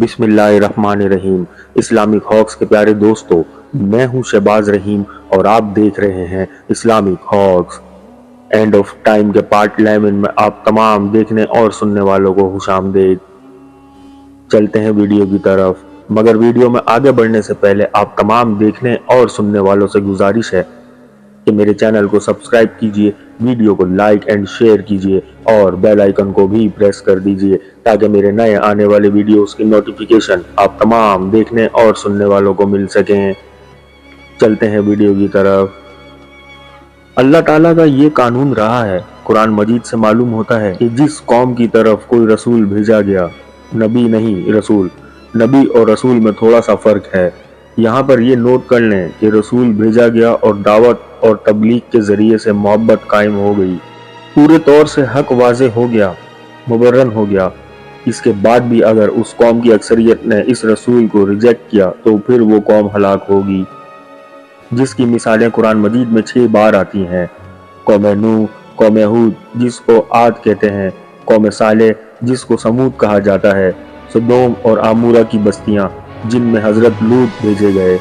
बिस्मिल्लाहिर्रहमानिर्रहीम। Islamic hawks के प्यारे दोस्तों, मैं हूं शहबाज रहीम और आप देख रहे हैं Islamic Hawks. End of time के पार्ट 11 में आप तमाम देखने और सुनने वालों को खुशामदीद। चलते हैं वीडियो की तरफ, मगर वीडियो में आगे बढ़ने से पहले आप तमाम देखने और सुनने वालों से गुजारिश है कि मेरे चैनल को सब्सक्राइब कीजिए, वीडियो को लाइक एंड शेयर कीजिए और बेल आइकन को भी प्रेस कर दीजिए ताकि मेरे नए आने वाले वीडियोस की नोटिफिकेशन आप तमाम देखने और सुनने वालों को मिल सकें। चलते हैं वीडियो की तरफ। अल्लाह ताला का ये कानून रहा है। कुरान मजीद से मालूम होता है कि जिस कौम की तरफ कोई रसूल भेजा गया, नबी नहीं रसूल, नबी और रसूल में थोड़ा सा फर्क है। यहाँ पर ये नोट कर लें कि रसूल भेजा गया और दावत और तबलीग के जरिए से मोहब्बत कायम हो गई, पूरे तौर से हक वाज़े हो गया, मुबर्रन हो गया। इसके बाद भी अगर उस कौम की अक्सरियत ने इस रसूल को रिजेक्ट किया तो फिर वो कौम हलाक होगी, जिसकी मिसालें कुरान मजीद में 6 बार आती हैं। कौम नूह, कौम हूद जिसको आद कहते हैं, कौम सालेह जिसको समूद कहा जाता है, सदोम और आमूरा की बस्तियां जिनमें हजरत लूत भेजे गए।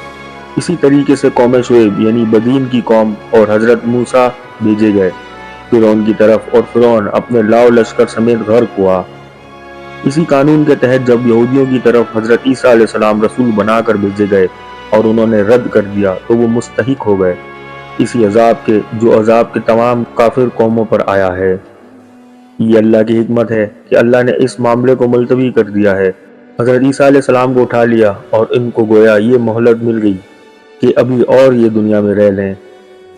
इसी तरीके से कौम शुएब यानी बदीन की कौम और हजरत मूसा भेजे गए फिरौन की तरफ, और फिरौन अपने लाओ लश्कर समेत गर्क हुआ। इसी कानून के तहत जब यहूदियों की तरफ हजरत ईसा अलैहिस्सलाम रसूल बनाकर भेजे गए और उन्होंने रद्द कर दिया तो वो मुस्तहिक हो गए इसी अजाब के जो अजाब के तमाम काफिर कौमों पर आया है। ये अल्लाह की हिकमत है कि अल्लाह ने इस मामले को मुलतवी कर दिया है। हजरत ईसा अलैहिस्सलाम को उठा लिया और इनको गोया ये मोहलत मिल गई कि अभी और ये दुनिया में रह लें।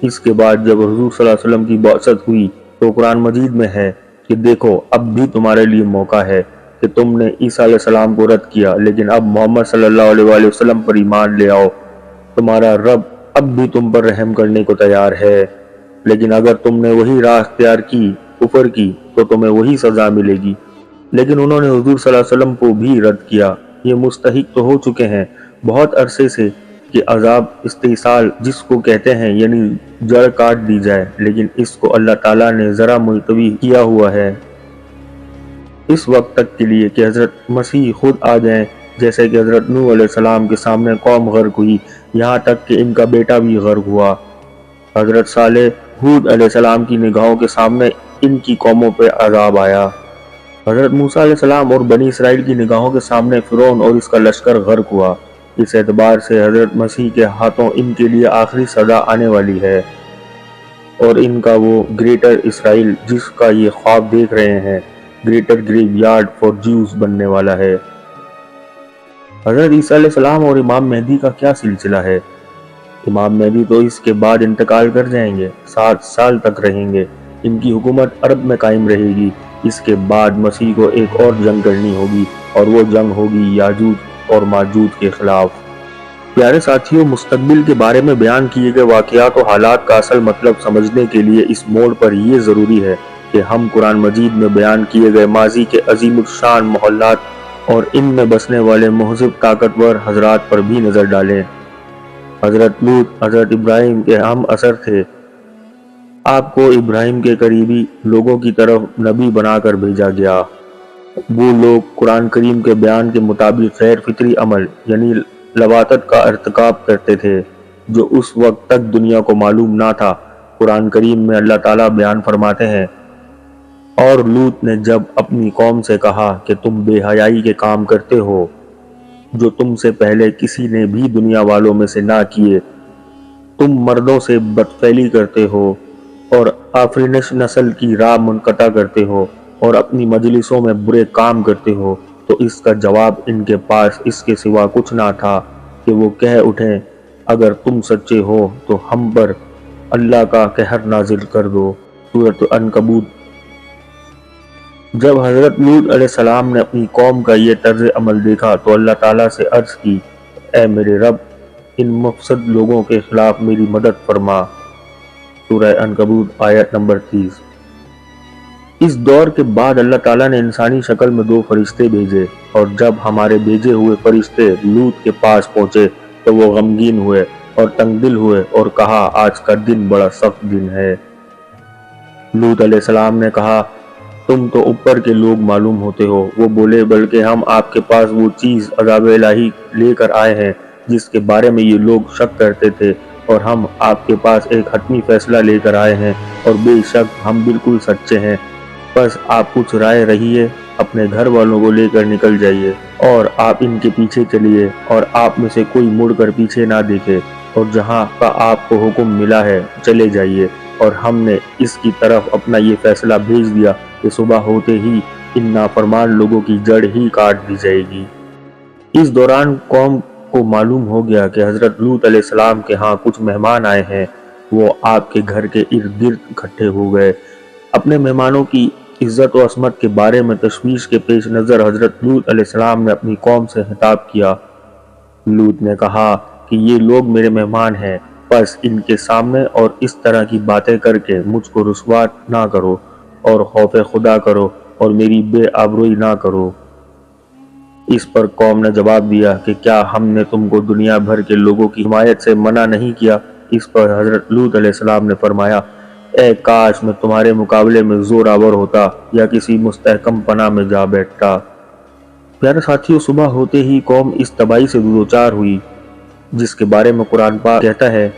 इसके बाद जब हुजूर सल्लल्लाहु अलैहि वसल्लम की बअसत हुई तो कुरान मजीद में है कि देखो अब भी तुम्हारे लिए मौका है कि तुमने ईसा अलैहिस्सलाम को रद्द किया, लेकिन अब मोहम्मद सल्लल्लाहु अलैहि वसल्लम पर ईमान ले आओ। तुम्हारा रब अब भी तुम पर रहम करने को तैयार है, लेकिन अगर तुमने वही राह इख्तियार की, कुफर की, तो तुम्हें वही सजा मिलेगी। लेकिन उन्होंने हुजूर सल्लल्लाहु अलैहि वसल्लम को भी रद्द किया। ये मुस्तहिक तो हो चुके हैं बहुत अरसे से कि अजाब इस्तीसाल जिसको कहते हैं यानी जड़ काट दी जाए, लेकिन इसको अल्लाह ताला ने ज़रा मुलतवी किया हुआ है इस वक्त तक के लिए कि हज़रत मसीह खुद आ जाएं, जैसे कि हज़रत नूह अलैहिस्सलाम के सामने कौम गर्क हुई, यहाँ तक कि इनका बेटा भी गर्क हुआ। हज़रत सालेह हूद अलैहिस्सलाम की निगाहों के सामने इनकी कौमों पर अजाब आया। हज़रत मूसा अलैहिस्सलाम और बनी इसराइल की निगाहों के सामने फिरौन और इसका लश्कर गर्क हुआ। इस एतबार से हज़रत मसीह के हाथों इनके लिए आखिरी सजा आने वाली है और इनका वो ग्रेटर इसराइल जिसका ये ख्वाब देख रहे हैं, ग्रेटर ग्रेवयार्ड फॉर ज्यूज बनने वाला है। हज़रत ईसा अलैहिस्सलाम और इमाम मेहदी का क्या सिलसिला है? इमाम मेहदी तो इसके बाद इंतकाल कर जाएंगे, 7 साल तक रहेंगे, इनकी हुकूमत अरब में कायम रहेगी। इसके बाद मसीह को एक और जंग करनी होगी और वो जंग होगी याजूज और माजूज के खिलाफ। प्यारे साथियों, मुस्तकबिल के बारे में बयान किए गए वाक़यात और हालात का असल मतलब समझने के लिए इस मोड़ पर यह ज़रूरी है कि हम कुरान मजीद में बयान किए गए माजी के अजीमुल शान मोहल्लात और इनमें बसने वाले मुहज़िब ताकतवर हजरात पर भी नज़र डालें। हज़रत लूत हज़रत इब्राहिम के हम असर थे। आपको इब्राहिम के करीबी लोगों की तरफ नबी बनाकर भेजा गया। वो लोग कुरान करीम के बयान के मुताबिक गैर फितरी अमल यानी लवातत का इर्तिकाब करते थे जो उस वक्त तक दुनिया को मालूम ना था। कुरान करीम में अल्लाह ताला बयान फरमाते हैं, और लूत ने जब अपनी कौम से कहा कि तुम बेहयाई के काम करते हो जो तुमसे पहले किसी ने भी दुनिया वालों में से ना किए, तुम मर्दों से बदफैली करते हो और आफरीनश नस्ल की राह मुनक़ता करते हो और अपनी मजलिसों में बुरे काम करते हो, तो इसका जवाब इनके पास इसके सिवा कुछ ना था कि वो कह उठें, अगर तुम सच्चे हो तो हम पर अल्लाह का कहर नाजिल कर दो। सूरत अनकबूत। जब हज़रत लूत अलैहिस्सलाम ने अपनी कौम का ये तर्ज अमल देखा तो अल्लाह ताला से अर्ज़ की, ए मेरे रब, इन मुफसद लोगों के खिलाफ मेरी मदद फरमा। सूरह अनकबूत आयत नंबर 30। इस दौर के बाद अल्लाह ताला ने इंसानी शक्ल में 2 फरिश्ते भेजे और जब हमारे भेजे हुए फरिश्ते लूत के पास पहुंचे तो वो गमगीन हुए और तंगदिल हुए और कहा, आज का दिन बड़ा सख्त दिन है। लूत अलैहिस्सलाम ने कहा, تم تو اوپر کے لوگ معلوم ہوتے ہو۔ وہ بولے بلکہ ہم آپ کے پاس وہ چیز عذاب الہی لے کر آئے ہیں جس کے بارے میں یہ لوگ شک کرتے تھے، اور ہم آپ کے پاس ایک حتمی فیصلہ لے کر آئے ہیں، اور بے شک ہم بالکل سچے ہیں۔ بس آپ کچھ رائے رہیے، اپنے گھر والوں کو لے کر نکل جائیے، اور آپ ان کے پیچھے چلیے، اور آپ میں سے کوئی مڑ کر پیچھے نہ دیکھے، اور جہاں کا آپ کو حکم ملا ہے چلے جائیے۔ اور ہم نے اس کی طرف اپنا یہ فیصلہ بھیج دیا کہ صبح ہوتے ہی ان نافرمان لوگوں کی جڑ ہی کاٹ دی جائے گی۔ اس دوران قوم کو معلوم ہو گیا کہ حضرت لوط علیہ السلام کے ہاں کچھ مہمان آئے ہیں۔ وہ آپ کے گھر کے ارد گرد اکٹھے ہو گئے۔ اپنے مہمانوں کی عزت و عصمت کے بارے میں تشویش کے پیش نظر حضرت لوط علیہ السلام نے اپنی قوم سے خطاب کیا۔ لوط نے کہا کہ یہ لوگ میرے مہمان ہیں، بس ان کے سامنے اور اس طرح کی باتیں کر کے مجھ کو رسوا نہ کرو، اور خوف خدا کرو اور میری بے آبروئی نہ کرو۔ اس پر قوم نے جواب دیا کہ کیا ہم نے تم کو دنیا بھر کے لوگوں کی حمایت سے منع نہیں کیا؟ اس پر حضرت لوط علیہ السلام نے فرمایا، اے کاش میں تمہارے مقابلے میں زور آور ہوتا یا کسی مستحکم پناہ میں جا بیٹھتا۔ پیارے ساتھیوں، صبح ہوتے ہی قوم اس تباہی سے دوچار ہوئی جس کے بارے میں قرآن پاک کہتا ہے،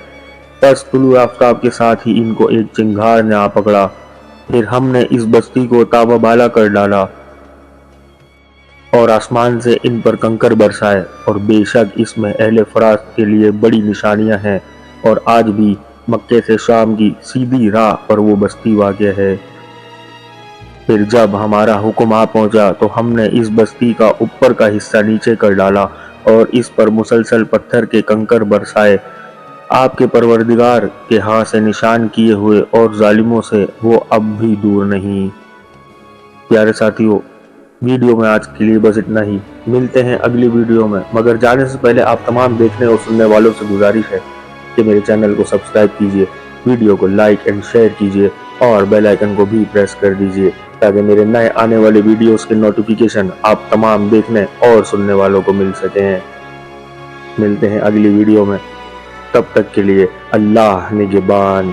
پس طلوع آفتاب کے ساتھ ہی ان کو ایک چنگھار نے آ پکڑا، پھر ہم نے اس بستی کو تابہ بالا کر ڈالا اور آسمان سے ان پر کنکر برسائے، اور بے شک اس میں اہل فراست کے لیے بڑی نشانیاں ہیں، اور آج بھی مکے سے شام کی سیدھی راہ پر وہ بستی واقع ہے۔ پھر جب ہمارا حکم آ پہنچا تو ہم نے اس بستی کا اوپر کا حصہ نیچے کر ڈالا اور اس پر مسلسل پتھر کے کنکر برسائے۔ آپ کے پروردگار کے ہاں سے نشان کیے ہوئے اور ظالموں سے وہ اب بھی دور نہیں۔ پیارے ساتھیوں، ویڈیو میں آج کے لیے بس اتنا ہی۔ ملتے ہیں اگلی ویڈیو میں، مگر جانے سے پہلے آپ تمام دیکھنے اور سننے والوں سے گزارش ہے کہ میرے چینل کو سبسکرائب کیجیے، ویڈیو کو لائک اینڈ شیئر کیجیے، اور بیل آئیکن کو بھی پریس کر دیجیے تاکہ میرے نئے آنے والے ویڈیوز کے نوٹیفیکیشن آپ تمام دیکھنے اور سننے والوں کو مل سکیں۔ ملتے ہیں اگلی ویڈیو میں، تب تک کے لیے اللہ نگہبان۔